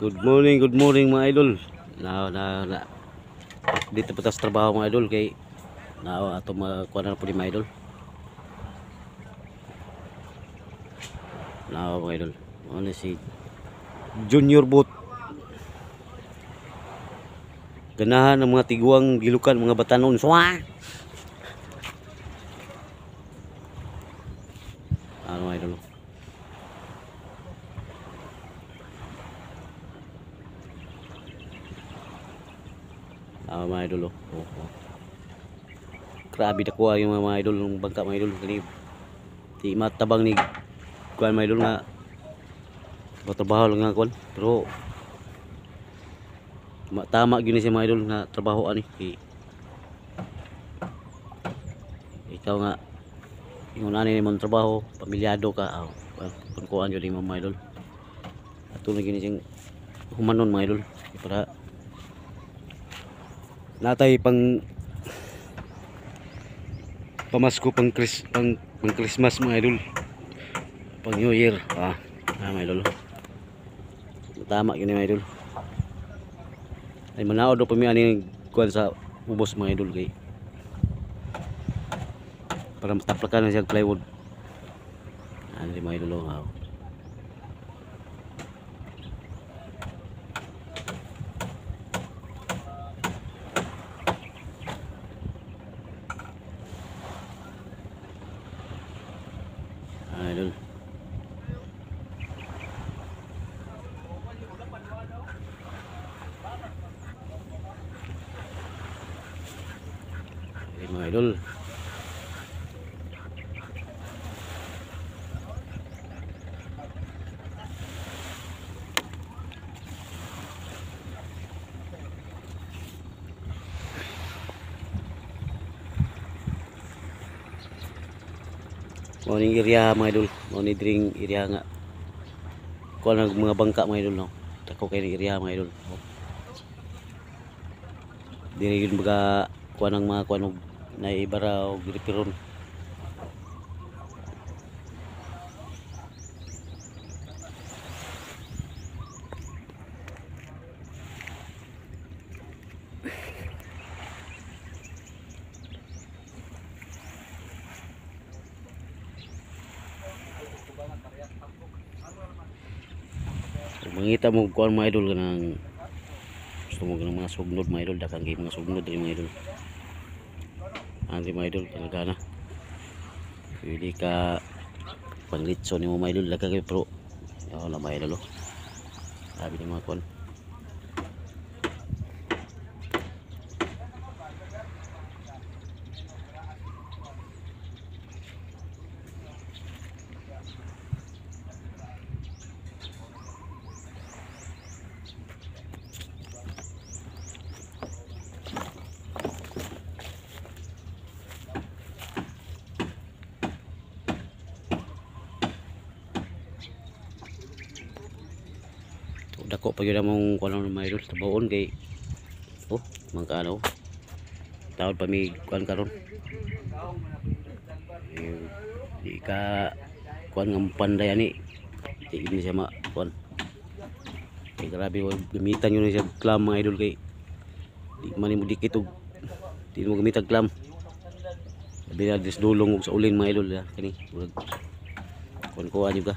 Good morning mga idol. Na dito pa tas trabaho mga idol kay ato kuha na po ni mga idol. Mga idol. Ano si Junior Boat. Ganahan ng mga tiguang gilukan mga batanon. Swa. Mga idol. Mga idol grabe nakuha yung mga idol ng bangka mga idol kani di matabang ni kuan mga idol nga trabaho lang nga kuan pero tama gyud ni siya mga idol nga trabaho ani ikaw nga yung ani ni mong trabaho pamilyado ka kung kuan gyud ni mga idol ato na gyud ni siyang humanon mga idol para natay pang pamasko pang Christmas mga idol pang New Year mga idol tama yun mga idol ay manaod do pami ani kuan sa ubos mga idol kay para mataplakan na siya plywood ani mga idol idol. Mga idol. Morning area mga idol, morning drink area nga. Kuha ng mga bangka mga idol no. Tako kay area mga idol. Diri yun baga kuha ng mga kuha ng naibara o gripiron. Mangita mo kuan mga idol kanang gusto mo kanang mga sugnod mga idol dakang mga sugnod diri mga idol. Ang mga idol talaga na. Pwede ka pangritso ni mo mga idol daga kay pro. Wala mga idol. Sabi ni mga kuan. Dako pa gyud among kuan mga idol tabaon kay mangkaano taon pa mi kuan karon di ka kuan ng panday ani di ni siya ma kuan kay grabe gamitan yun siya clam mga idol kay di man mo dikit og di mo gamitan clam sabi na dulong og sa ulin mga idol kani kuan kuan juga